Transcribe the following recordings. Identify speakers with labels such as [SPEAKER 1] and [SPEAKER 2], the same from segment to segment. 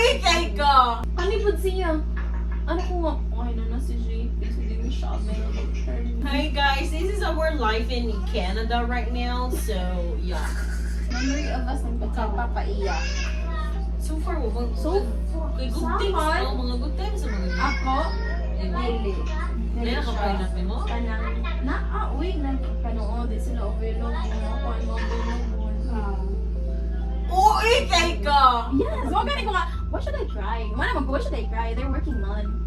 [SPEAKER 1] ikay ka!
[SPEAKER 2] Panipod siya. Ano ko nga? Okay na si JP. So, di mo siya available.
[SPEAKER 1] Hi guys, this is our life in Canada right now. So, yeah.
[SPEAKER 2] Memory of us ng pagkapapaiyak.
[SPEAKER 1] So far, wabang
[SPEAKER 2] So,
[SPEAKER 1] kay good things.
[SPEAKER 2] Saan?
[SPEAKER 1] Oh, mga good times sa mga good.
[SPEAKER 2] Ako?
[SPEAKER 1] Dili. Dili ka pa natin mo?
[SPEAKER 2] Kanang, uy, nagpanood din sila overload. Ako ay mabulog.
[SPEAKER 1] Oh, ikay ka!
[SPEAKER 2] Yes! Wag ganun ko nga, why should I cry? Why should I cry? They're working man.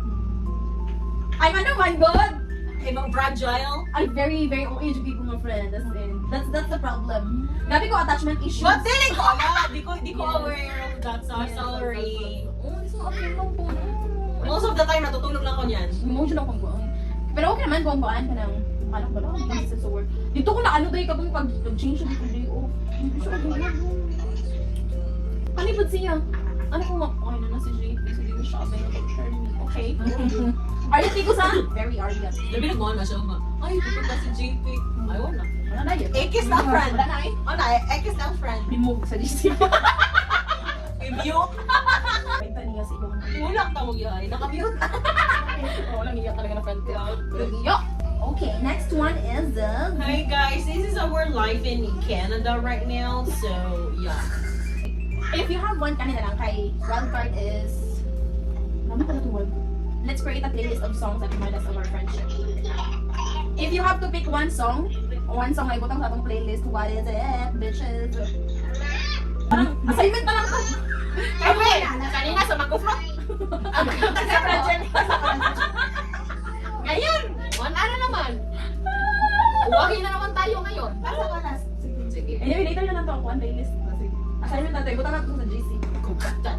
[SPEAKER 2] I'm ano man, God!
[SPEAKER 1] Ibang fragile.
[SPEAKER 2] I'm very, very OH people my friend. That's the problem. Gabi ko attachment issues.
[SPEAKER 1] But dili ko ala. Di ko aware of that. So, sorry.
[SPEAKER 2] Oh, this is okay lang po.
[SPEAKER 1] Most of the time, natutulog lang ko niyan.
[SPEAKER 2] Emotional kong buwan. Pero okay naman kung buwan ka ng anak ko lang. Hindi sa work. Dito ko na ano dahi ka pag nag-change siya dito day off. Hindi siya available. Panipod siya. Ano ko nga? Okay na si JP. So, di mo siya available. Okay. Aryan ko sa? Very Aryan.
[SPEAKER 1] Labi na mo na siya nga. Ay, pupunta si JP. Ayaw na.
[SPEAKER 2] Wala na yun.
[SPEAKER 1] Ekis na friend.
[SPEAKER 2] Wala na eh.
[SPEAKER 1] Oh na, ekis na friend.
[SPEAKER 2] Bimog sa DC.
[SPEAKER 1] Review.
[SPEAKER 2] Pinta niya sa iyong
[SPEAKER 1] Wala ka tawag yahay. Nakamute na.
[SPEAKER 2] walang iyak talaga na friend ko. Iyak! Okay, next one is the...
[SPEAKER 1] Hi guys, this is our life in Canada right now. So, yeah.
[SPEAKER 2] If you have one kanina lang kay wildcard is... Naman pala itong word. Let's create a playlist of songs that remind us of our friendship. If you have to pick one song na ibutang sa atong playlist, what is it, bitches? Parang assignment na lang to.
[SPEAKER 1] Kanina sa mag-ufrot.
[SPEAKER 2] Sa project.
[SPEAKER 1] Ngayon, ano naman? Uwagi na naman tayo ngayon.
[SPEAKER 2] Para sa kalas.
[SPEAKER 1] Sige.
[SPEAKER 2] Anyway, later na lang to ako ang playlist. Sige. Assignment natin, ibutang natin sa GC.
[SPEAKER 1] Kumpatan.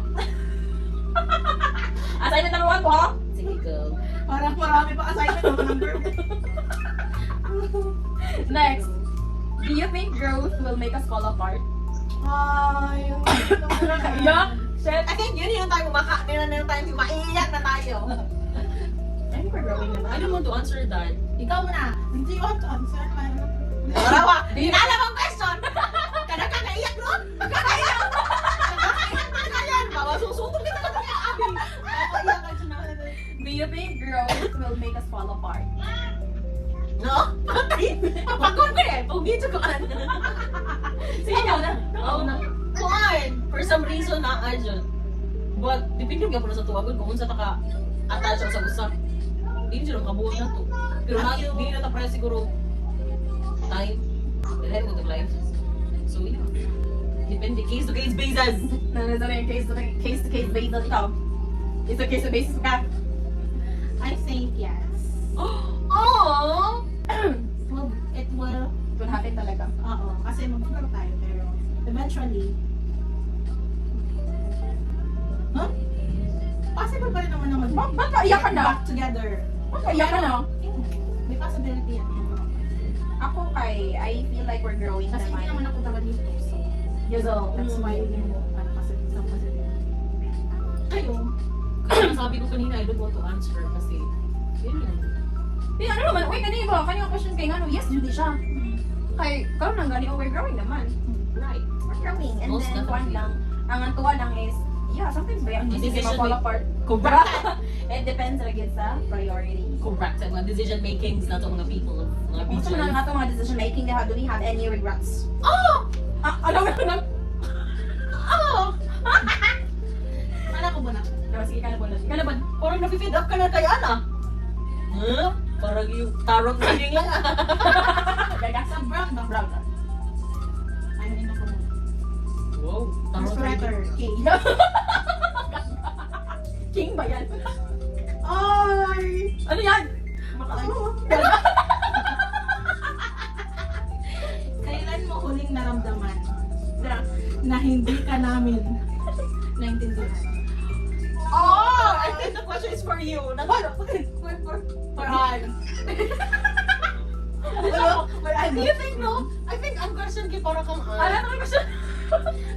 [SPEAKER 2] Assignment number 1 po, ha?
[SPEAKER 1] Sige, go.
[SPEAKER 3] Parang marami pa assignment ako number.
[SPEAKER 2] Next. Do you think growth will make us fall apart?
[SPEAKER 3] Ay,
[SPEAKER 2] Yeah. Shit.
[SPEAKER 1] I think yun yung tayo maiiyak na tayo.
[SPEAKER 2] I think we're growing naman.
[SPEAKER 1] I don't want to answer that.
[SPEAKER 3] Ikaw na. Hindi ko to answer.
[SPEAKER 1] Wala Di na alam ang question. Kada ka naiyak, no? Kakaiyak. Kakaiyak na yan. Bawa susutol kita ka kaya abi.
[SPEAKER 3] Iyak ka siya na.
[SPEAKER 2] Do you think growth will make us fall apart?
[SPEAKER 1] No? Papagod ko eh. Pugito ko kan.
[SPEAKER 2] Sige, ikaw na.
[SPEAKER 1] Oo na. Kuan. For some reason na adyan. But depende ka pala sa tuwagon kung unsa ta ka attach sa usa. Hindi siya kabuo na to. Pero hindi na ta pala siguro time. Dahil ko to life. So yeah. Depende case to case basis.
[SPEAKER 2] Ano na yung case to case basis ikaw? It's a case to basis ka?
[SPEAKER 3] I think yes.
[SPEAKER 1] Oh.
[SPEAKER 3] Well, it will,
[SPEAKER 2] It will happen talaga.
[SPEAKER 3] oo, kasi mag-grow tayo, pero eventually, huh? Possible pa rin naman na
[SPEAKER 2] Ba't kaiyak ka na?
[SPEAKER 3] back together.
[SPEAKER 2] Ba't kaiyak ka na?
[SPEAKER 3] May possibility yan.
[SPEAKER 2] Ako I feel like we're growing
[SPEAKER 3] Kasi hindi naman
[SPEAKER 2] naman.
[SPEAKER 3] ako talaga dito, so
[SPEAKER 2] Yuzo.
[SPEAKER 3] that's why we mo isang possibility.
[SPEAKER 1] Kayo. Kaya sabi ko kanina, I don't want to answer kasi yun yun.
[SPEAKER 2] Di ano naman, wait, kanina ba? Kanina question kay Ngano, yes, Judy siya. Kay, karon nang gani, oh, we're growing naman.
[SPEAKER 1] Right.
[SPEAKER 2] We're growing. And
[SPEAKER 1] Most
[SPEAKER 2] then,
[SPEAKER 1] definitely.
[SPEAKER 2] kuwan lang, ang antuwa lang is, yeah, sometimes ba yung
[SPEAKER 1] Decision
[SPEAKER 2] decision fall
[SPEAKER 1] make-
[SPEAKER 2] apart?
[SPEAKER 1] Correct.
[SPEAKER 2] It depends again sa priority.
[SPEAKER 1] Correct. Sa mga decision makings na to mga people. Mga
[SPEAKER 2] Kung sa mga
[SPEAKER 1] people.
[SPEAKER 2] ato mga decision making, do we have any regrets?
[SPEAKER 1] Oh!
[SPEAKER 2] Ano na?
[SPEAKER 1] Oh!
[SPEAKER 3] Ano ko ba na?
[SPEAKER 2] Sige, kalaban. Kalaban.
[SPEAKER 1] Parang nafe-feed up ka na kay Ana. Huh? Parang yung tarot reading lang.
[SPEAKER 3] Sa brown ba?
[SPEAKER 2] Brown.
[SPEAKER 3] Ano yun ako muna?
[SPEAKER 1] Wow. Tarot
[SPEAKER 3] Sweater.
[SPEAKER 1] reading.
[SPEAKER 3] Okay.
[SPEAKER 2] King ba yan?
[SPEAKER 3] Ay!
[SPEAKER 2] Ano yan?
[SPEAKER 3] Kailan mo huling naramdaman na hindi ka namin naintindihan?
[SPEAKER 1] Oh! I think the question is for you. For Ann. Do you think no? I think ang question kay para kang Ann.
[SPEAKER 2] Alam mo question?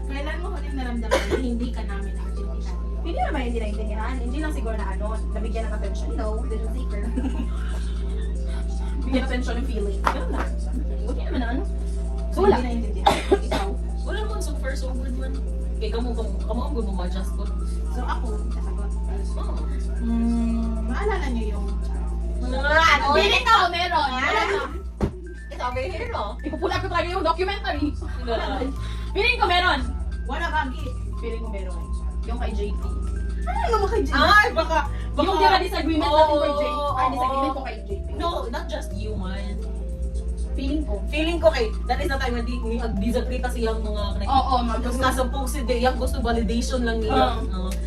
[SPEAKER 3] Kailan mo huling naramdaman na hindi ka namin naintindihan?
[SPEAKER 2] Hindi naman hindi naintindihan. Hindi lang siguro na ano, nabigyan ng attention. No, attention seeker. Bigyan ng attention ng feeling. Ganun lang. Hindi naman na ano.
[SPEAKER 3] So,
[SPEAKER 2] Wala.
[SPEAKER 3] hindi naintindihan. Ikaw?
[SPEAKER 1] Wala naman so for prefer so good man. Kaya kamo ang good mo ma-adjust ko.
[SPEAKER 3] So ako, sasagot.
[SPEAKER 1] Oh.
[SPEAKER 3] Maalala niyo yung
[SPEAKER 2] Feeling ko meron.
[SPEAKER 1] Sabi hero.
[SPEAKER 2] Ipupula ko talaga yung documentary. Feeling ko meron.
[SPEAKER 3] wala kagi.
[SPEAKER 2] Feeling ko meron. Yung kay JP.
[SPEAKER 3] Ano naman kay Jay?
[SPEAKER 1] Ay, baka
[SPEAKER 2] Yung di ba disagreement natin kay JP?
[SPEAKER 1] Oo,
[SPEAKER 2] Ay, disagreement
[SPEAKER 1] oo.
[SPEAKER 2] ko kay JP.
[SPEAKER 1] No, not just you man.
[SPEAKER 2] Feeling ko.
[SPEAKER 1] Feeling ko kay, that is the time na disagree kasi yung mga
[SPEAKER 2] Oo,
[SPEAKER 1] Tapos supposedly, yung gusto validation lang nila.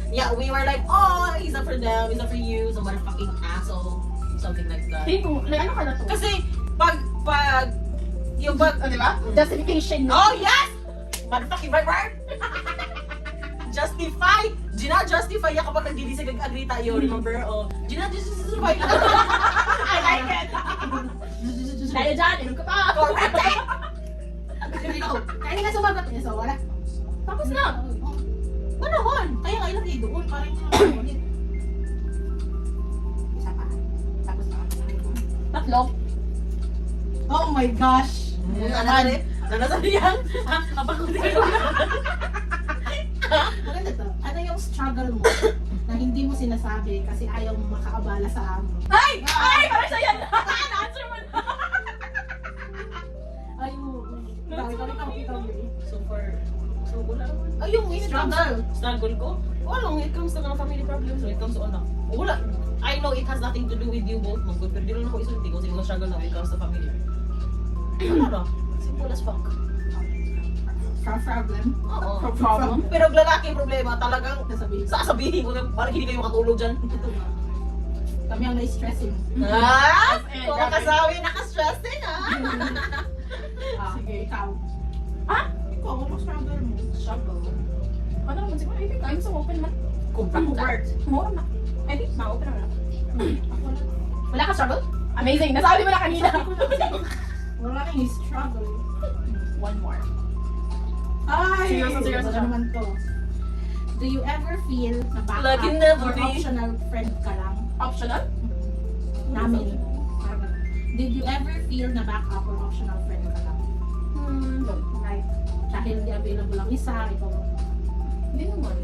[SPEAKER 1] Yeah, we were like, oh, he's not for them, he's not for you, some motherfucking asshole. Something like that.
[SPEAKER 2] Feeling ko, like, ano ka na to?
[SPEAKER 1] Kasi, yung pag,
[SPEAKER 2] Di ba? Justification.
[SPEAKER 1] oh yes! Motherfucking right word! Justify! Gina-justify ya kapag nagdi-disagree tayo, remember? Oh, gina-justify ka.
[SPEAKER 2] I like it. Dahil dyan, inom ka pa.
[SPEAKER 1] Correct!
[SPEAKER 3] Ikaw, kaya nga sumagot niya, so wala.
[SPEAKER 2] Tapos na.
[SPEAKER 3] Panahon! Kaya nga ilagay doon, parang hindi naman ulit. Isa pa. Tapos na.
[SPEAKER 2] Tatlo.
[SPEAKER 3] Oh my gosh!
[SPEAKER 1] Nanasabi yan? Ha? Kapag
[SPEAKER 3] Maganda to. Ano yung struggle mo na hindi mo sinasabi kasi ayaw mo makaabala sa amo?
[SPEAKER 2] Ay! Ay! Parang siya yan. Na-answer mo na.
[SPEAKER 3] Ay, ikaw.
[SPEAKER 1] So wala naman. Ay, yung struggle ko? Wala, when it comes to mga family problems, when it comes to anak. Wala. I know it has nothing to do with you both, man. Pero di rin ako isulti kung sino struggle na when it comes to family. Wala na. Simple as fuck.
[SPEAKER 3] Problem?
[SPEAKER 1] Oo.
[SPEAKER 2] Problem?
[SPEAKER 1] Pero lalaki yung problema, talagang
[SPEAKER 3] Sasabihin.
[SPEAKER 1] sasabihin ko na parang hindi kayo makatulog dyan.
[SPEAKER 3] Kami ang na-stressing.
[SPEAKER 1] Ah!
[SPEAKER 2] Eh,
[SPEAKER 1] Kung makasawi, naka-stressing ah!
[SPEAKER 3] Sige, ikaw.
[SPEAKER 2] Ah?
[SPEAKER 3] Ikaw, ano struggle mo?
[SPEAKER 1] Struggle.
[SPEAKER 2] Ano naman siguro? I think I'm so open man.
[SPEAKER 1] Convert.
[SPEAKER 2] More na. I think ma-open naman ako.
[SPEAKER 3] Ako wala.
[SPEAKER 2] Wala ka struggle? Amazing. Nasabi mo na kanina.
[SPEAKER 3] Wala kang struggle.
[SPEAKER 2] One more.
[SPEAKER 3] Ay!
[SPEAKER 2] Seryoso
[SPEAKER 3] Ano
[SPEAKER 2] siya.
[SPEAKER 3] naman to? Do you ever feel na backup
[SPEAKER 1] Like in the
[SPEAKER 3] or
[SPEAKER 1] movie.
[SPEAKER 3] optional friend ka lang?
[SPEAKER 2] Optional?
[SPEAKER 3] Namin. Parang ganun. Did you ever feel na backup or optional friend ka lang?
[SPEAKER 2] No.
[SPEAKER 3] Like, dahil hindi available ang isa, ikaw.
[SPEAKER 2] Hindi naman.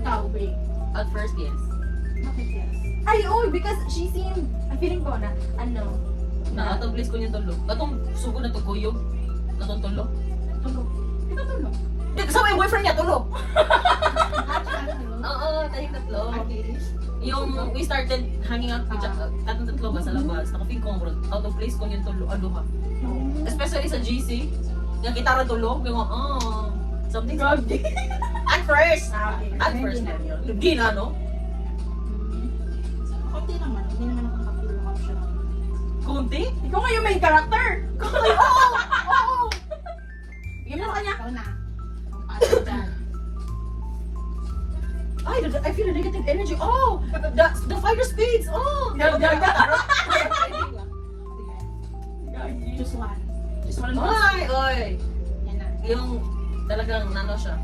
[SPEAKER 3] Ikaw, break.
[SPEAKER 1] At first, yes.
[SPEAKER 3] Bakit yes?
[SPEAKER 2] Ay, oh, because she seemed, ang feeling ko na, ano,
[SPEAKER 1] Na atong place ko niyang tulog. Katong sugo na to kuyog. Katong tulog.
[SPEAKER 3] Tulog.
[SPEAKER 2] ito tulog.
[SPEAKER 1] Di, kasama yung boyfriend niya, tulog.
[SPEAKER 3] Ano?
[SPEAKER 1] Oo, tayong tatlo.
[SPEAKER 3] Okay.
[SPEAKER 1] Yung we started hanging out with tatong tatlo ba sa labas. Nakapig ko ang out of place ko yung tulog. Aluha. Especially sa GC. Yung kita rin tulog. Yung something.
[SPEAKER 2] Grabe.
[SPEAKER 1] At first.
[SPEAKER 3] Ah, okay.
[SPEAKER 1] At first. Hindi na, no?
[SPEAKER 3] Konti naman. Hindi naman ako nakapil ng optional.
[SPEAKER 1] Kunti?
[SPEAKER 2] Ikaw nga yung main character.
[SPEAKER 1] Oo!
[SPEAKER 2] Bigyan mo sa kanya.
[SPEAKER 3] Ikaw na. Ang paano dyan.
[SPEAKER 1] Ay, I feel a negative energy. Oh! The fire spades! Oh!
[SPEAKER 3] Choose one.
[SPEAKER 2] Just one more.
[SPEAKER 1] Ay! Oy!
[SPEAKER 3] Yan na.
[SPEAKER 1] Yung talagang nano siya.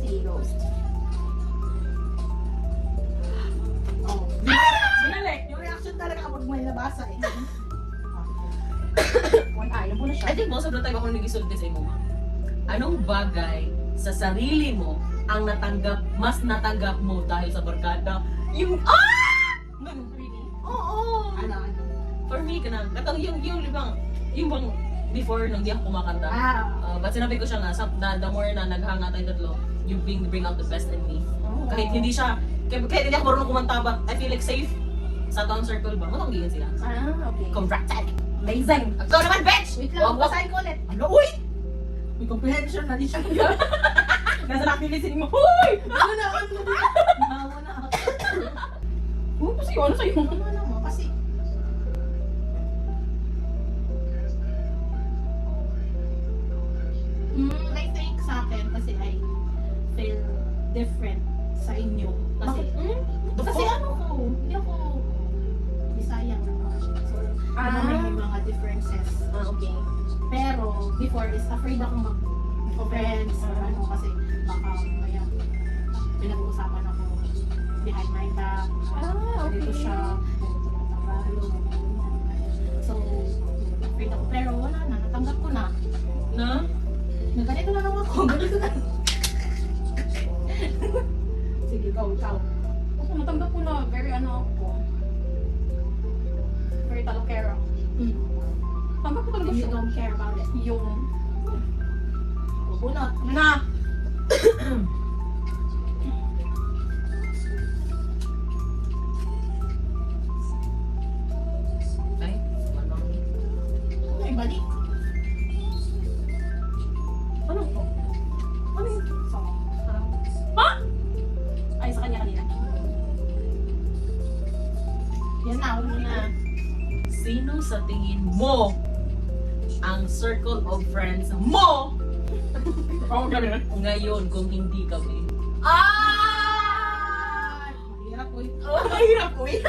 [SPEAKER 3] Si Ghost. Oh.
[SPEAKER 2] Sinalik.
[SPEAKER 3] Yung reaction talaga kapag may nabasa eh.
[SPEAKER 2] One eye. Yan po na siya.
[SPEAKER 1] I think most of the time ako nag-isulti sa imo. Anong bagay sa sarili mo ang mas natanggap mo dahil sa barkada? Yung,
[SPEAKER 3] Really?
[SPEAKER 1] Oo!
[SPEAKER 3] Ano?
[SPEAKER 1] For me, katang yung bang before nung di ako kumakanta. But sinabi ko siya nga, the more na naghanga tayo tatlo, you bring out the best in me. Kahit hindi siya, kahit hindi ako marunong kumanta, but I feel like safe sa town circle ba? Matang gigan sila.
[SPEAKER 2] Okay.
[SPEAKER 1] Congrats!
[SPEAKER 2] Amazing.
[SPEAKER 1] Ikaw naman, bitch!
[SPEAKER 3] Wait lang, basahin ko ulit.
[SPEAKER 1] Ano, uy!
[SPEAKER 3] May comprehension na di siya.
[SPEAKER 2] Nasa nakilisin mo. Hoy!
[SPEAKER 3] Ano na? Nahawa na ako.
[SPEAKER 2] Kasi ano sa'yo?
[SPEAKER 3] Ano mo? Kasi I think sa akin kasi I feel different sa inyo. Kasi, kasi ano ko, hindi ako Bisaya or mga shit. So, may mga differences.
[SPEAKER 2] Okay.
[SPEAKER 3] Pero, before is afraid ako mag-friends or ano kasi baka kaya pinag-uusapan ako behind my back.
[SPEAKER 2] Okay.
[SPEAKER 3] Dito siya, ganito na trabaho, ganyan. So, afraid ako. Pero wala na, natanggap ko na.
[SPEAKER 1] Na?
[SPEAKER 3] Na ganito na lang ako, ganito na. go, ikaw.
[SPEAKER 2] Ako, natanggap ko na very ano ako. Very talokera. Tanggap ko talaga
[SPEAKER 3] You
[SPEAKER 2] siya.
[SPEAKER 3] don't care about it.
[SPEAKER 2] Yung,
[SPEAKER 3] Bunot.
[SPEAKER 2] na,
[SPEAKER 1] Ay, manang.
[SPEAKER 3] Okay, balik.
[SPEAKER 1] Ano to? Ano yun?
[SPEAKER 3] So,
[SPEAKER 2] ay sa kanya kanina.
[SPEAKER 3] yan na, huli na.
[SPEAKER 1] Sino sa tingin mo ang circle of friends mo
[SPEAKER 2] Oo, kami na.
[SPEAKER 1] ngayon kung hindi kami?
[SPEAKER 3] Ah! Mahirap ko.
[SPEAKER 1] Mahirap ko eh.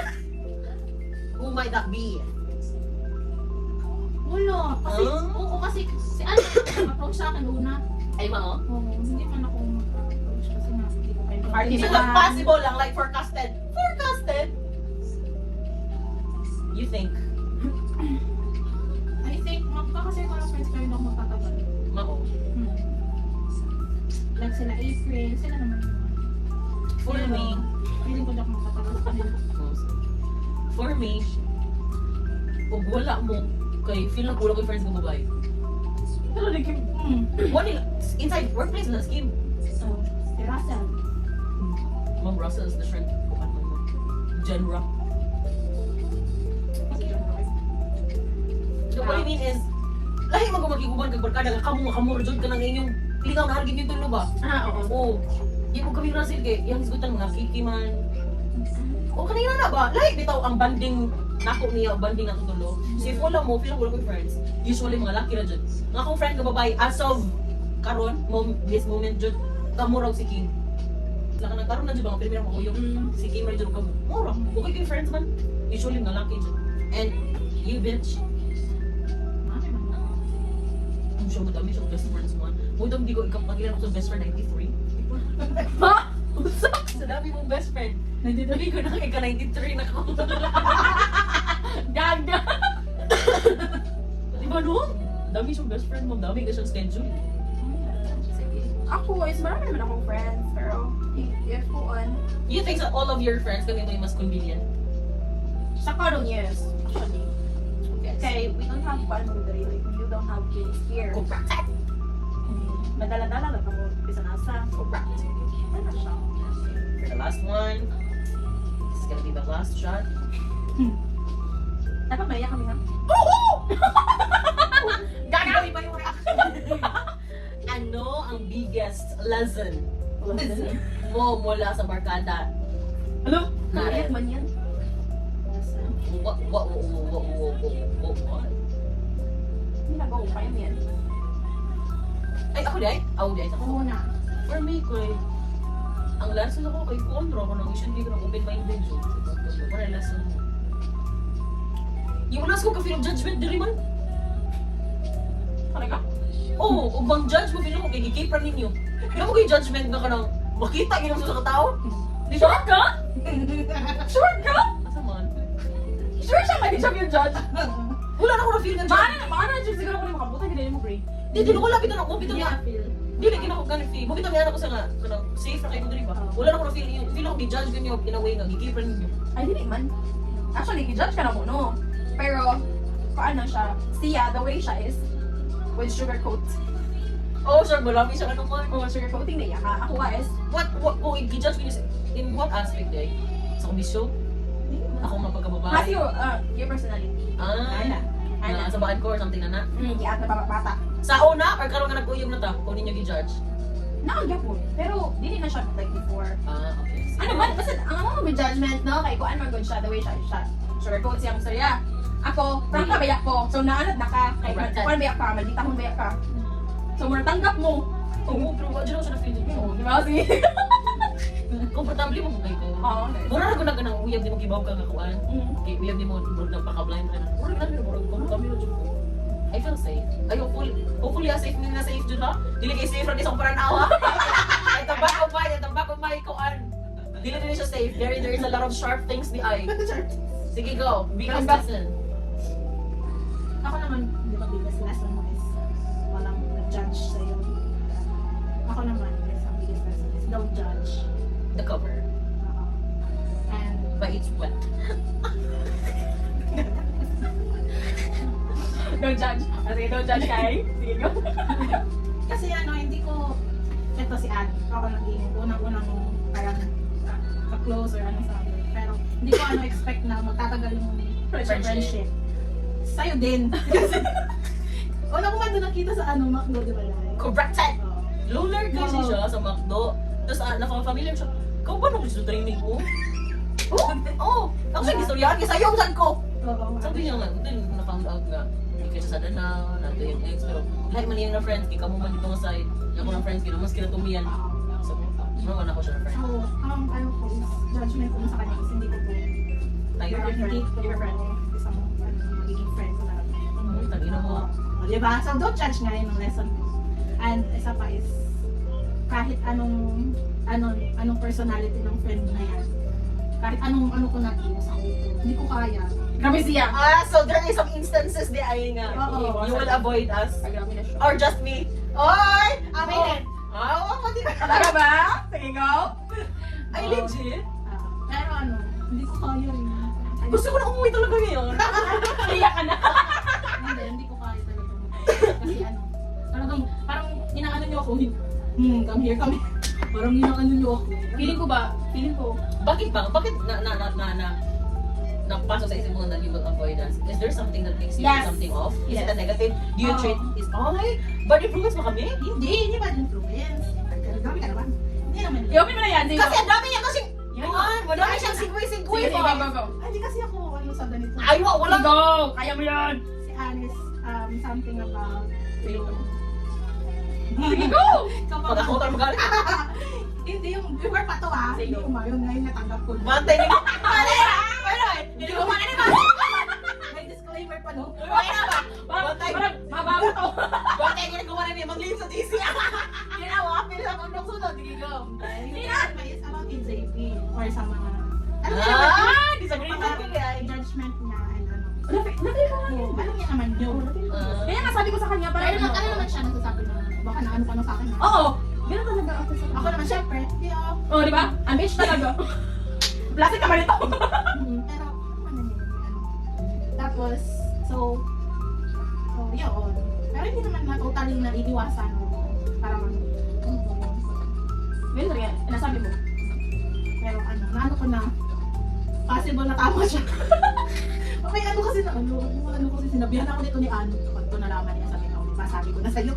[SPEAKER 1] Who might that be?
[SPEAKER 3] Wala. Kasi,
[SPEAKER 1] Ah?
[SPEAKER 3] oo, kasi si ano, approach sa akin una.
[SPEAKER 1] Ay, mao?
[SPEAKER 3] Oo, hindi man ako mag-approach kasi nga, hindi ko kayo.
[SPEAKER 2] Party
[SPEAKER 1] So,
[SPEAKER 2] na.
[SPEAKER 1] possible lang, like forecasted. Forecasted? You think?
[SPEAKER 3] I think, magkakasay ko ng friends kayo na ako magtatagal.
[SPEAKER 1] Mao.
[SPEAKER 3] Like sila April, sila naman yun.
[SPEAKER 1] For
[SPEAKER 3] Pero,
[SPEAKER 1] me,
[SPEAKER 3] feeling ko na ako magtatagal sa kanila.
[SPEAKER 1] for me, pag wala mo, kay feel na kulang ko yung friends ng babae.
[SPEAKER 2] Pero like,
[SPEAKER 1] One inside workplace na scheme.
[SPEAKER 3] So, si Russell.
[SPEAKER 1] Ma'am Russell is different. Kung ano mo. Genre. So what I mean is, lahi man kung magkikuban kag barkada ka kamo makamurjod ka ng inyong lingaw na hargin yung tulo ba?
[SPEAKER 2] oo.
[SPEAKER 1] Oo. Di mo kami Russell kay yang isgutan mga kiki man. O kanina na ba? Lahi bitaw ang banding nako niya o banding nato tulo. So if wala mo, feel wala ko friends. Usually mga laki ra jud. Nga akong friend ka babae as of karon, this moment jud kamurag si King. Laka na karon na jud mga primero mo yung si King ra jud ka. Mura. Okay kay friends man. Usually mga laki jud. And you bitch. I'm sure madami siyang best friends mo. Mudong di ko ikapagilan ako sa best friend 93.
[SPEAKER 2] Ha?
[SPEAKER 1] Sa dami mong best friend. Dali ko na kay ka 93 na ako.
[SPEAKER 2] Gaga.
[SPEAKER 1] Di ba no? Dami siyang best friend mo. Dami ka siyang schedule.
[SPEAKER 2] Ako is marami naman akong friends, pero if ko on,
[SPEAKER 1] You think that all of your friends kami mo yung mas convenient?
[SPEAKER 2] sa karon yes, actually. Okay, we don't have fun with the like you don't have kids here.
[SPEAKER 1] Correct.
[SPEAKER 2] Madala-dala lang kamo bisa nasa.
[SPEAKER 1] Correct.
[SPEAKER 2] Ano siya?
[SPEAKER 1] For the last one, this is gonna be the last shot.
[SPEAKER 2] Dapat maiyak kami ha?
[SPEAKER 1] Gagawin ba yung reaction? Ano ang biggest lesson mo mula sa barkada?
[SPEAKER 2] Ano? Naiyak man yan?
[SPEAKER 1] What?
[SPEAKER 2] Hindi nagawa pa yan.
[SPEAKER 1] Ay, ako di ay? Ako di ay.
[SPEAKER 3] Oo na.
[SPEAKER 1] For me, kay ang lesson ako kay Condro, ako nang isyon dito ng open-minded yun. Ano yung lesson mo? Yung last ko ka-feel of judgment, diri man?
[SPEAKER 2] Talaga?
[SPEAKER 1] Oo, oh, bang judge mo, feel mo, kay gikipran ninyo. Hindi mo kay judgment na ka nang makita yun sa katao? Di ba?
[SPEAKER 2] Sure ka? Sure ka?
[SPEAKER 1] Asa man?
[SPEAKER 2] Sure siya ba di siya yung judge?
[SPEAKER 1] Wala na ako na feel ng judge.
[SPEAKER 2] Maana na siguro ko na makabutan, hindi mo Bray.
[SPEAKER 1] Di ko lapit na ako, bitaw
[SPEAKER 3] Hindi
[SPEAKER 1] nga.
[SPEAKER 3] ka feel.
[SPEAKER 1] Di na kinako ganun feel. Bitaw nga ako sa nga, kanang safe na kayo diri ba? Wala na ako na feel yung feel ako gi-judge ganyo in a way nga gikipran ninyo.
[SPEAKER 2] Ay, hindi man. Actually, i-judge ka na mo, no? Pero, paano siya? Siya, the way siya is, with sugarcoat.
[SPEAKER 1] Oh, sure, malami siya ano man.
[SPEAKER 2] Kung sugarcoating na iya ka, ako ka is,
[SPEAKER 1] What kung i-judge ko in what aspect day? Sa komisyon? Ako mapagkababae?
[SPEAKER 2] kasi your personality.
[SPEAKER 1] Ah, na sa baan ko or something na na.
[SPEAKER 2] Giat na bata.
[SPEAKER 1] Sa una or karon nga nag-uyog na ta, kung ninyo gi-judge?
[SPEAKER 2] Naagya po. Pero, dili na siya like before.
[SPEAKER 1] Ah, okay.
[SPEAKER 2] Ano man, basta ang ako may judgment, no? Kay kung ano man good siya, the way siya. Sugarcoat siyang storya. Ako, prangka bayak ko. So, naanad na ka. Kay
[SPEAKER 1] Right.
[SPEAKER 2] kuan bayak ka, malditahon bayak ka. So, mura tanggap mo.
[SPEAKER 1] Oo, pero wala dyan ako siya na-feel
[SPEAKER 2] Oo,
[SPEAKER 1] mo.
[SPEAKER 2] di ba? Sige.
[SPEAKER 1] Komportable mo kay ko.
[SPEAKER 2] Oo.
[SPEAKER 1] Mura na ko na ganang uyab di mo kibaw ka nga kuan. Kay uyab di mo murag nagpaka-blind ka na. Murag na murag komportable na jud ko. I feel safe. Ay, hopefully safe nila safe jud ha. Dili kay safe ra di sa paranawa. Ay tabak ko may kuan. Dili din siya safe. There is a lot of sharp things di ay. Sige go. Biggest lesson.
[SPEAKER 3] Ako naman, di ba biggest lesson mo is walang nag-judge sa'yo. Ako naman, is ang biggest lesson is don't judge.
[SPEAKER 1] The cover. but it's wet.
[SPEAKER 2] Don't judge. Sige, don't judge, Kai. Sige, go.
[SPEAKER 3] Kasi ano, hindi ko, ito si Ann, ako naging unang-unang parang ka-close or ano sa akin. Pero hindi ko ano expect na magtatagal yung friendship. Sa'yo din. Kasi, una ko man doon nakita sa ano, McDo, di ba?
[SPEAKER 1] Corrected!
[SPEAKER 3] Oo.
[SPEAKER 1] Lunar kasi
[SPEAKER 3] Oo.
[SPEAKER 1] siya sa McDo. Tapos nakaka-familiar siya. Kau ba nung gusto training ko? Oo! Ako siya gistoryahan kasi ayaw saan ko!
[SPEAKER 3] Oo.
[SPEAKER 1] Sabi niya nga, then na-found out nga. Hindi ka siya sa dana, nato yung ex. Pero lahat man yung na friends, kaya mo man dito nga side. Ako na friends, kaya mas kinatumiyan. So, naman ako siya na friend.
[SPEAKER 3] So, ano ko is, judgment ko sa kanya is hindi ko po,
[SPEAKER 1] Tayo
[SPEAKER 3] hindi
[SPEAKER 1] na friend.
[SPEAKER 3] ko isang magiging friend ko na.
[SPEAKER 1] Tangina mo.
[SPEAKER 3] O, diba? So, don't judge nga yun ang lesson ko. And isa pa is, kahit anong personality ng friend na yan, kahit ano ko naging sa hindi ko kaya.
[SPEAKER 2] Grabe siya.
[SPEAKER 1] So there is some instances di ay nga.
[SPEAKER 3] Oo.
[SPEAKER 1] You will avoid us.
[SPEAKER 2] Grabe na siya.
[SPEAKER 1] Or just me. Oy! Amin! Oo, pati ka.
[SPEAKER 2] Talaga ba? Sige, go.
[SPEAKER 1] Ay, legit?
[SPEAKER 3] Pero ano, hindi ko kaya yun.
[SPEAKER 1] Gusto ko na umuwi talaga ngayon.
[SPEAKER 2] Iyak ka na.
[SPEAKER 3] Hindi ko kaya talaga. Kasi ano, talagang, parang inaano niyo ako. Come here. Parang inaano niyo ako.
[SPEAKER 2] Feeling ko,
[SPEAKER 1] Bakit ba? Bakit napasok sa isip mo na you will avoid us? Is there something that makes you
[SPEAKER 2] Yes.
[SPEAKER 1] something off? Is it
[SPEAKER 2] Yes.
[SPEAKER 1] a negative? Do you treat is ay, bad influence ba kami?
[SPEAKER 3] Hindi bad influence. Grabe ka naman. Hindi naman.
[SPEAKER 2] i-open mo na yan. Sige,
[SPEAKER 1] Kasi
[SPEAKER 2] go.
[SPEAKER 1] ang dami niya kasing
[SPEAKER 2] Yan.
[SPEAKER 1] madami siyang sigway-sigway
[SPEAKER 2] Sige,
[SPEAKER 1] ba?
[SPEAKER 2] go.
[SPEAKER 3] Ay, hindi kasi ako ano sa ganito.
[SPEAKER 1] Ay, wala.
[SPEAKER 2] Go. Kaya mo yan.
[SPEAKER 3] Si Anis, something about
[SPEAKER 2] Sige, go.
[SPEAKER 1] Pag ako tayo magalit.
[SPEAKER 3] Hindi yung before pa to
[SPEAKER 2] Sige.
[SPEAKER 3] Hindi ko mayon ngayon natanggap ko.
[SPEAKER 1] Bantay ni Hindi ko man ba?
[SPEAKER 3] May disclaimer pa no.
[SPEAKER 1] Okay na ba?
[SPEAKER 2] Parang mababa to.
[SPEAKER 1] Bantay ko na gumawa niya mag-leave sa GC. Ginawa, pila sa pagdok sunod. Sige, go.
[SPEAKER 3] Hindi na. May is about JP or sa mga ano niya naman
[SPEAKER 1] Disagree
[SPEAKER 3] mga
[SPEAKER 1] na kaya.
[SPEAKER 3] judgment niya and ano.
[SPEAKER 2] Nakita ka
[SPEAKER 3] Oo, alam niya naman yun.
[SPEAKER 2] Kaya nga sabi ko sa kanya, parang
[SPEAKER 3] Pero ano naman siya nagsasabi na baka na ano pa sa akin.
[SPEAKER 2] Oo. Ganun talaga ako sa
[SPEAKER 3] Ako naman syempre, hindi ako.
[SPEAKER 2] Oh, di ba? Ambish talaga. Plastic ka ba nito?
[SPEAKER 3] Pero ano niya ano. Tapos so yun. Pero hindi naman na totally na iiwasan mo. Parang ano.
[SPEAKER 2] Ganun talaga. Nasabi mo.
[SPEAKER 3] Pero ano, naano ko na possible na tama siya. Okay, ano kasi sinabihan ako nito ni Ano. Pag ko nalaman niya, sabi ko, diba, sabi ko na sa'yo.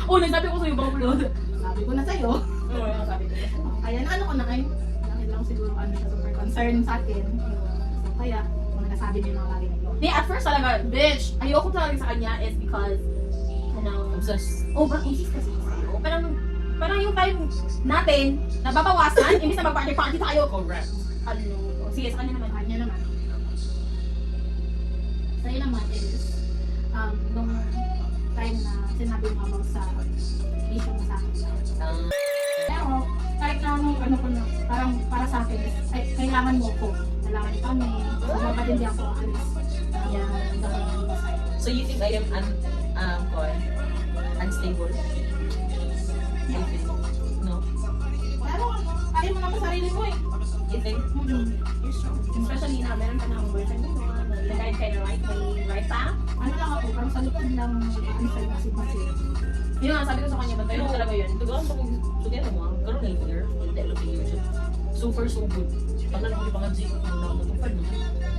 [SPEAKER 2] Oh, nagsabi ko sa'yo, bang upload.
[SPEAKER 3] Sabi ko na sa'yo.
[SPEAKER 2] Oo, sabi ko.
[SPEAKER 3] Kaya naano ko na ay, dahil lang siguro ano siya super concerned sa akin. So, kaya, mga nasabi niya mga bagay na yun.
[SPEAKER 2] Di, at first talaga, bitch, ayoko talaga sa kanya is because,
[SPEAKER 1] Obsessed.
[SPEAKER 2] insist kasi sa'yo. Parang yung time natin, nababawasan, imbis na mag-party tayo.
[SPEAKER 1] Correct.
[SPEAKER 2] Sige, sa kanya naman.
[SPEAKER 3] Kanya naman. Sa'yo naman is, nung time na sinabi mo about sa issue mo sa akin. Pero, kahit na ano ko na, parang para sa akin, ay, kailangan mo ko. Kailangan kami. Mapatindi ako alis. Kaya, dapat mo ko sa'yo.
[SPEAKER 1] So you think I am unstable? I think. No?
[SPEAKER 3] Pero, kaya mo naman sarili mo eh.
[SPEAKER 1] You think?
[SPEAKER 3] You're strong.
[SPEAKER 2] Especially na meron ka ng boyfriend mo, nag-guide kayo na right way, right path.
[SPEAKER 3] Ano lang ako, parang sa likod lang mag-answer na si Basil.
[SPEAKER 2] Yun nga, sabi ko sa kanya, ba't tayo talaga yun?
[SPEAKER 1] Tugaan pa kung sugyan mo, karoon na yung clear. Hindi, look at you. Super, so good. Pagnan ko yung pangadji, nung natupad mo.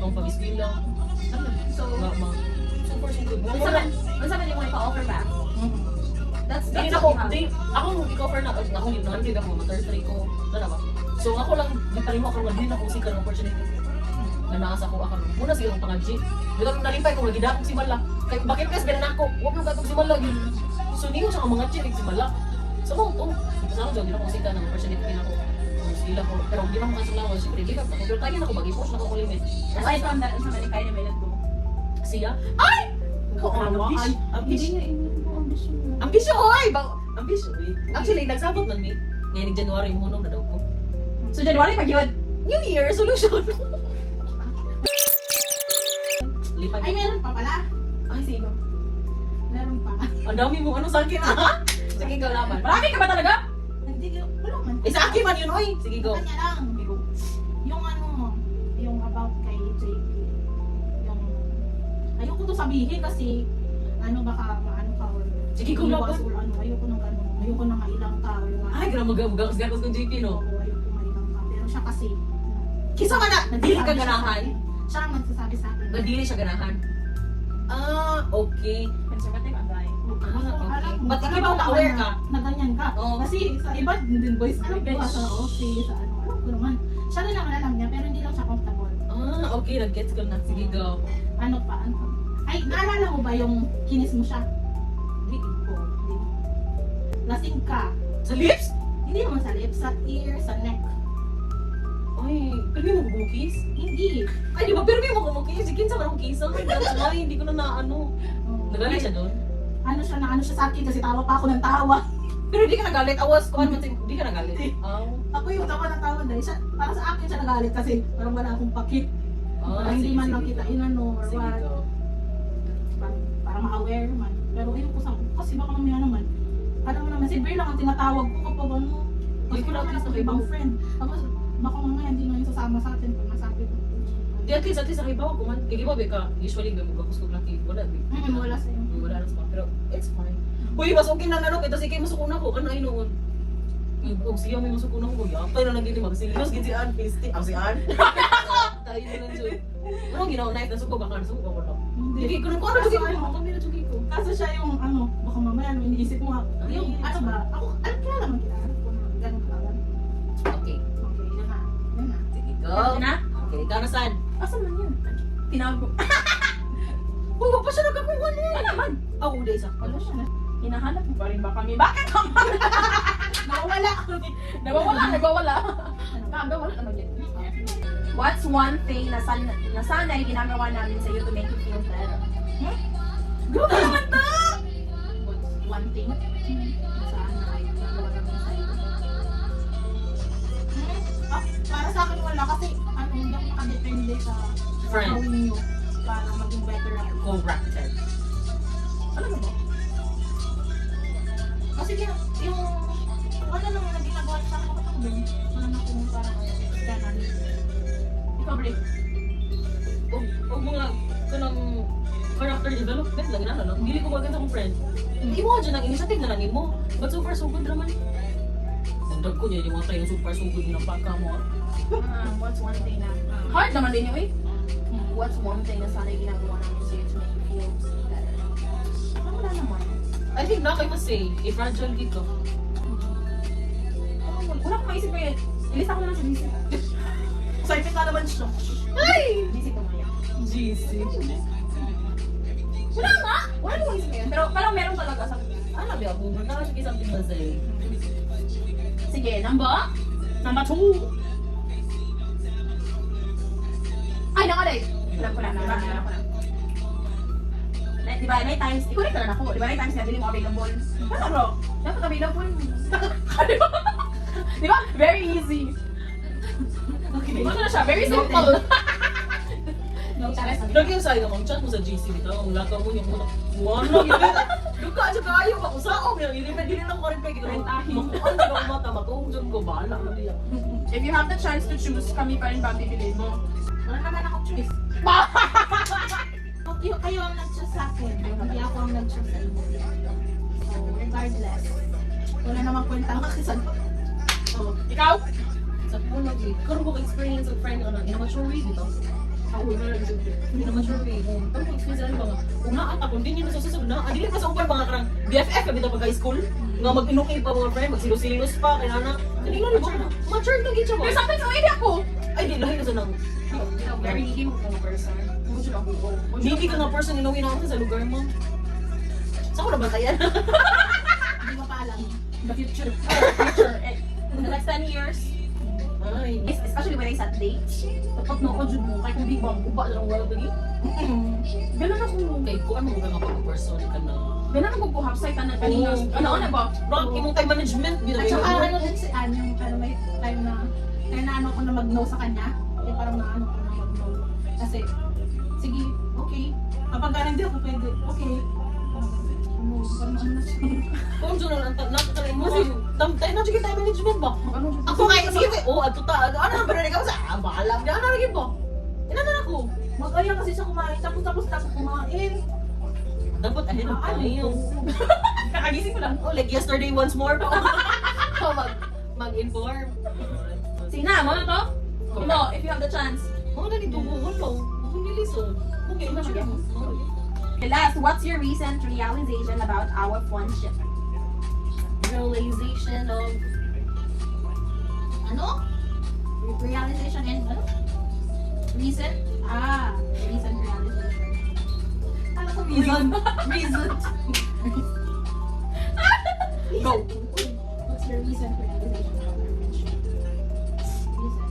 [SPEAKER 1] Nung pag-isbila.
[SPEAKER 2] So,
[SPEAKER 1] Super, so good.
[SPEAKER 2] ano sabi niyo mo ipa-offer back? That's
[SPEAKER 1] Hindi
[SPEAKER 2] what
[SPEAKER 1] ako,
[SPEAKER 2] you have.
[SPEAKER 1] ako i-cover na, ako yung nandiyan ako, ma-tertiary ko, na ba? So ako lang, gitalin mo ako nga din ako si karong opportunity. Na naasa ko ako. Muna siya yung pangadji. Dito nung nalimpay ko, nagida akong si Mala. Kaya bakit kasi binan ako, huwag yung gatong si Mala yun. So niyo siya ang mga chinig si Mala. So mo, ito sa ako dyan, ako sika ng opportunity na ako. Sila ko, pero hindi na ako kasula ko, siyempre, give up ako. Pero tayo na ako, mag-i-push na ako ko limit.
[SPEAKER 2] Aside from that, sa Malikay na may nagdo.
[SPEAKER 1] Siya, ay! Ambisyon, oy! Ambisyon, eh. Actually, nagsabot man ni. Ngayon, January, munong na daw ko.
[SPEAKER 2] So, January pag yun.
[SPEAKER 1] New Year resolution. Lipad.
[SPEAKER 3] Ay, meron pa pala.
[SPEAKER 2] Ay, sino?
[SPEAKER 3] Meron pa.
[SPEAKER 1] Ang dami mo ano sa akin, ha? Sige, go laban.
[SPEAKER 2] Marami ka ba talaga?
[SPEAKER 3] Hindi, wala man.
[SPEAKER 1] Sa akin man yun, oy. Sige, go.
[SPEAKER 3] Kanya lang. Yung ano, yung sabihin kasi baka maano ka or
[SPEAKER 1] Sige, kung
[SPEAKER 3] iwas
[SPEAKER 1] laban.
[SPEAKER 3] or ayoko nang ayoko nang mailang ka or
[SPEAKER 1] Ay, grabe magagas-gagas kong JP, no?
[SPEAKER 3] Oo, ayoko mailang ka. Pero siya kasi,
[SPEAKER 1] Kisa man na, dili ka ganahan.
[SPEAKER 3] siya ang nagsasabi sa akin.
[SPEAKER 1] Dili siya ganahan. Okay.
[SPEAKER 2] Conservative ang guy.
[SPEAKER 1] Okay. But ikaw ba aware ka?
[SPEAKER 3] Na ganyan ka.
[SPEAKER 1] Oo.
[SPEAKER 3] Kasi sa iba din boys,
[SPEAKER 2] Ano,
[SPEAKER 3] alam ko
[SPEAKER 2] guys?
[SPEAKER 3] sa office, sa alam ko naman. Siya na lang alam niya, pero hindi lang siya comfortable.
[SPEAKER 1] Okay, nag-gets ko na. Sige, go.
[SPEAKER 3] Ano pa? Ay, naalala mo ba yung kinis mo siya?
[SPEAKER 1] Di ko.
[SPEAKER 3] Lasing ka.
[SPEAKER 1] Sa lips?
[SPEAKER 3] Hindi naman sa lips, sa ear, sa neck.
[SPEAKER 1] Ay, pero may mo kumukis?
[SPEAKER 3] Hindi.
[SPEAKER 1] Ay, di ba? Pero may mo kumukis? Sige, sa manong kisa. Ay, hindi ko na naano. Nagalit siya doon?
[SPEAKER 3] Ano siya sa akin kasi tawa pa ako ng tawa.
[SPEAKER 1] Pero di ka nagalit. Awas ko. Ano di ka nagalit?
[SPEAKER 3] Ako yung tawa ng tawa dahil siya, para sa akin siya nagalit kasi parang wala akong pakit. Parang hindi
[SPEAKER 1] sige,
[SPEAKER 3] man lang
[SPEAKER 1] sige,
[SPEAKER 3] kita
[SPEAKER 1] go.
[SPEAKER 3] inano or
[SPEAKER 1] Sige,
[SPEAKER 3] what.
[SPEAKER 1] go.
[SPEAKER 3] Para ma-aware man. Pero ayun ko sa kasi baka mamaya naman. Alam mo naman, si Bray lang ang tinatawag ko kapag ano. Kasi
[SPEAKER 1] Hindi ko
[SPEAKER 3] wala
[SPEAKER 1] na
[SPEAKER 3] ka sa ibang friend. Tapos baka mamaya hindi na yung sasama sa atin pag nasabi ko.
[SPEAKER 1] Di at least nakibaw ko man. Kaya ba ka? Usually, may magkakus ko laki. Wala, di.
[SPEAKER 3] Wala sa'yo.
[SPEAKER 1] Wala na sa pero it's fine. Uy, mas okay na nalo. Kasi kay masukuna ko. Ano ay noon? Kung siya may masukuna ko. Yapay na lang gini magsilos. Gini si Ann. Pasty. Si Ann. Tayo na lang siya. Ano ginawa na ito? Nasuko baka. Nasuko ba ko? Hindi ko na kung ano
[SPEAKER 3] Kasi
[SPEAKER 1] lagi ko.
[SPEAKER 3] ano,
[SPEAKER 1] Kami na chugi ko.
[SPEAKER 3] Kaso siya yung baka mamaya iniisip mo yung
[SPEAKER 1] Ay,
[SPEAKER 3] ba? Ako, kilala mo kita. Ganun ka lang.
[SPEAKER 1] Okay.
[SPEAKER 3] Okay, yun na. Yun na.
[SPEAKER 1] Sige, go.
[SPEAKER 2] Ano na?
[SPEAKER 1] Okay, ikaw na saan?
[SPEAKER 2] Asan man yun? Tinawag ko.
[SPEAKER 1] Uy, wag pa siya nagkakuha niya.
[SPEAKER 2] Ano naman?
[SPEAKER 1] Ako, uday sa.
[SPEAKER 3] Wala siya na.
[SPEAKER 2] Hinahanap mo pa rin ba kami? Bakit ka?
[SPEAKER 3] Nawawala.
[SPEAKER 2] Nagwawala. Kaga, wala naman yun. What's one thing na sana ay ginagawa namin sa iyo to make you feel better?
[SPEAKER 1] Grabe naman to!
[SPEAKER 3] One thing. Sana ay nagawa namin sa'yo. Para sa akin wala kasi hindi ako nakadepende sa
[SPEAKER 1] Friend.
[SPEAKER 3] gawin niyo para maging better ako.
[SPEAKER 1] Corrected.
[SPEAKER 2] Ano ba?
[SPEAKER 3] Kasi yung ano naman na ginagawa niyo sa akin ako din. Ano na kung parang ganan.
[SPEAKER 2] Ikaw, Bri.
[SPEAKER 1] O mga kanang character development lang na lang. Hindi ko maganda kong friend. Hindi mo dyan ang initiative na lang mo. But so far so good naman. Sundag ko niya yung mga tayo super so good ng pagka mo.
[SPEAKER 2] What's one thing na... Hard naman din yun, eh. What's one thing na sana ay ginagawa namin sa iyo to make you feel better? Wala naman.
[SPEAKER 1] I think na kayo mas say, i-fragile dito.
[SPEAKER 2] Wala akong maisip eh. Ilista ko na lang sa GC.
[SPEAKER 3] Excited na naman siya.
[SPEAKER 2] Ay! GC ko maya.
[SPEAKER 1] GC.
[SPEAKER 2] Wala nga! Wala akong maisip ngayon. Pero parang meron talaga sa...
[SPEAKER 1] Ano ba ako? Nakasya kayo something na say.
[SPEAKER 2] Sige, number 2. Ay, nakalay! Alam ko na. Di ba, may times, i-correct na lang ako. Di ba, may times na hindi mo available. Ano bro? Dapat available. Di ba? Very easy. Okay. Ano na siya? Very simple.
[SPEAKER 1] Lagi yung sa'yo naman, chat mo sa GC dito. Ang laka mo yung mga wala. Luka, siya kayo. Makusaong yan. Hindi lang ko rin pwede. Makuhaan ka ang mata. Makuhong ko. Bahala mo diya.
[SPEAKER 2] If you have the chance to choose, kami pa rin ba bibili mo?
[SPEAKER 3] Wala naman akong choice. Kayo ang nag-choose sa akin. Hindi ako ang nag-choose sa inyo. So, regardless, wala namang kwenta makisagot.
[SPEAKER 1] Oh,
[SPEAKER 2] Ikaw?
[SPEAKER 1] sa phone lagi. Karoon ko experience of friend na in-mature way dito. In-mature way. Karoon ko experience na ba nga. Kung naata, kung di nyo nasusunod na, adili pa sa upan mga karang BFF kami dito pagka school. Nga mag-inukay pa mga friend, magsilos-silos pa, kailangan. Kanina rin ba? Mature na gid siya ba?
[SPEAKER 2] Pero sometimes, hindi ako.
[SPEAKER 1] Ay, di, lahi ka sa nang.
[SPEAKER 2] Very needy mo kung person.
[SPEAKER 1] Hindi ka nga person, inawin ako sa lugar mo. Saan ko nabantayan?
[SPEAKER 3] Hindi mo pa alam.
[SPEAKER 2] The future. Future. In the next 10 years,
[SPEAKER 1] Ay.
[SPEAKER 2] especially when I set dates, kapag nakajud mo, kahit hindi ba, uba lang wala lagi. Ganun ako.
[SPEAKER 1] Kay ko ano nga pag-person ka na.
[SPEAKER 2] Ganun ako buhap sa itanan kanina. Ano ba?
[SPEAKER 1] Rock, imong time management.
[SPEAKER 3] At saka ano din si Ann, yung parang may time na kaya na ano ko na mag-no sa kanya. Yung parang na ano ko na mag-no. Kasi, sige, okay. Kapag hindi ako pwede, okay. Ano, parang ano na siya.
[SPEAKER 1] Kung dyan lang, nakakalin mo. Tayo na sige time management ba?
[SPEAKER 2] Ano?
[SPEAKER 1] Ako nga, sige, oh, ato ta. Ano ang pinanay ka sa? Bahala. Ano lagi ba? Inanan ako.
[SPEAKER 3] Mag-aya kasi siya kumain, tapos kumain.
[SPEAKER 1] Dapat ahead of time.
[SPEAKER 2] Kakagising ko lang.
[SPEAKER 1] Oh, like yesterday once more pa. So, mag-inform.
[SPEAKER 2] Sina, mo na to? Mo, if you have the chance.
[SPEAKER 1] Oh, ganito mo. Wala. Hindi listen. Okay,
[SPEAKER 2] Ano
[SPEAKER 1] sure.
[SPEAKER 2] ba? Okay, last, what's your recent realization about our friendship?
[SPEAKER 1] Realization of... Ano?
[SPEAKER 2] Realization and ano? Recent? Recent realization.
[SPEAKER 1] Ano ko reason? Reason.
[SPEAKER 2] Go.
[SPEAKER 3] What's your recent realization about our friendship? Reason.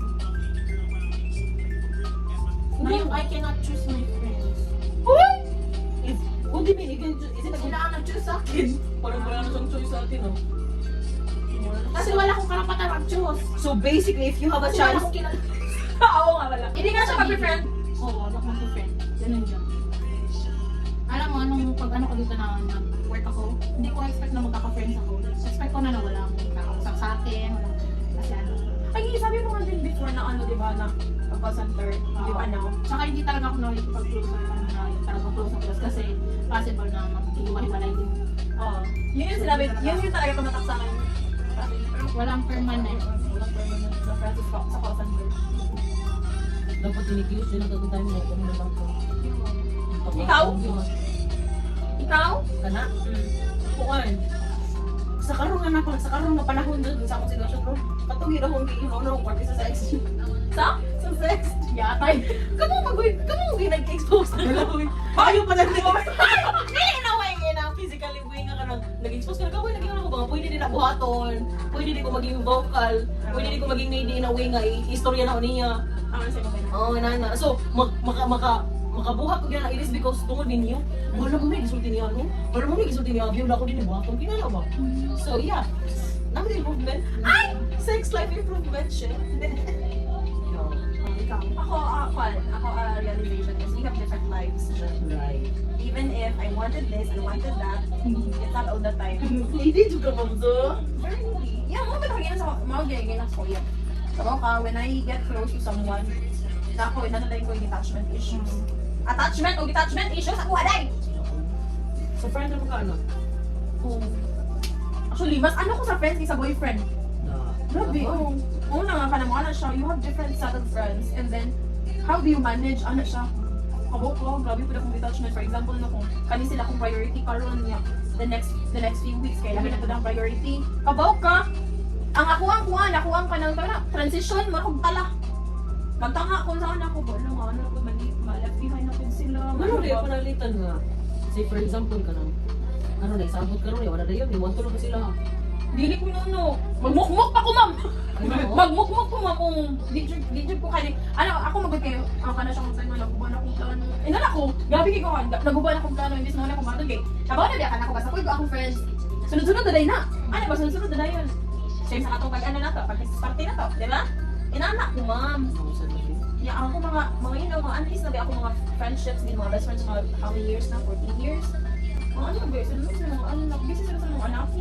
[SPEAKER 3] Ngayon, I cannot choose my friends.
[SPEAKER 1] What do you mean? Is it
[SPEAKER 3] Sila ang nag-choose sa akin.
[SPEAKER 1] Parang wala na siyang choice sa atin, oh.
[SPEAKER 3] Kasi wala akong karapatan mag-choose.
[SPEAKER 1] So basically, if you have a
[SPEAKER 3] Kasi wala
[SPEAKER 1] chance...
[SPEAKER 3] akong kinag...
[SPEAKER 2] Oo nga wala. Hindi nga siya mag-friend.
[SPEAKER 3] Oo, wala akong mag-friend. Ganun yun. Alam mo, nung pag ano ko dito na nag-work ako, hindi ko expect na magkaka-friends ako. Expect ko na wala akong kakausap sa akin. Kasi ano.
[SPEAKER 2] Ay, sabi mo nga din before na ano, di ba, na call center, di ba, no?
[SPEAKER 3] Tsaka hindi talaga ako nakikipag-close na talagang close na close kasi possible na maghihiwa-hiwalay din.
[SPEAKER 2] Oo. Yun yung sinabi, yun yung talaga tumatak sa akin. Sabi, pero
[SPEAKER 3] Walang permanent.
[SPEAKER 2] walang permanent na friends sa call center.
[SPEAKER 1] Dapat tinikilos yun ang tayo mo. Kung naman ko.
[SPEAKER 2] Ikaw? Ikaw?
[SPEAKER 1] Kana? Kuan. Sa karong na panahon doon sa akong sitwasyon, bro. Katuloy na akong giihaw na akong party sa sex. Sa sex.
[SPEAKER 2] Yatay.
[SPEAKER 1] Kamu nag-expose na lang. Bayo pa lang Dili na way na physically way nga kanang nag-expose ka na kaway naging ako ba pwede din na buhaton, pwede din ko maging vocal, pwede din ko maging lady na way nga istorya na ko niya.
[SPEAKER 2] Ano sa'yo ba?
[SPEAKER 1] Oh, nana. So makabuhat ko gina it is because tungod ninyo. Wala mo may gisulti niya no. Wala mo may gisulti niya. Wala ko din buhaton kinala ba. So yeah. Naman improvement. Ay, sex life improvement shit.
[SPEAKER 2] Ikaw. Ako, realization is we have different lives.
[SPEAKER 1] Right.
[SPEAKER 2] Even if I wanted this, I wanted that, it's not all the time.
[SPEAKER 1] Hindi juga mamzo.
[SPEAKER 2] Very yeah, mo ba kaya sa mo gaya sa kuya. Sabaw ka, when I get close to someone, nako, nanatay ko yung detachment issues. Attachment o detachment issues, ako aday!
[SPEAKER 1] So friend mo ka ano?
[SPEAKER 2] Actually, mas ano ko sa friends kaysa boyfriend. Grabe,
[SPEAKER 1] Ako?
[SPEAKER 2] Oo na nga ka naman, ano siya, you have different set of friends, and then, how do you manage, ano siya, kabok ko, grabe po na kong detachment. For example, no, kung kani sila kung priority karon niya, the next few weeks, kaya lagi na po ng priority. Kabok ka, ang ako ang kanang transition, marag tala. Magtanga ko saan ako, wala nga, ano ko, ma-left behind na po sila.
[SPEAKER 1] Ano rin panalitan nga? Say for example ka nang ano na isabot ka ron, wala na yun, iwan tulog ka sila.
[SPEAKER 2] Dili ko no. Magmukmuk pa ko, ma'am.
[SPEAKER 1] Ano?
[SPEAKER 2] Magmukmuk ko, ma'am. Kung di ko kani. Ano, ako magod kayo. Ako ka na siya kung saan nagubuan akong plano. Inala ko. Gabi kayo ko. Nagubuan akong plano. Imbis na wala akong batong kay. Sabaw na diya ka na ako. Basta ko akong friends. Sunod-sunod na day na. Ano ba? Sunod-sunod na day yun. Same sa atong pag-ano na to. Pag-party na to. Di ba? Inaanak ko, ma'am. Yeah, ako mga you know, mga aunties na ba ako mga friendships din, mga best friends, mga how many years na? 14 years? Mga ano ba? Sila sa mga ano na. Busy sila sa mga anak.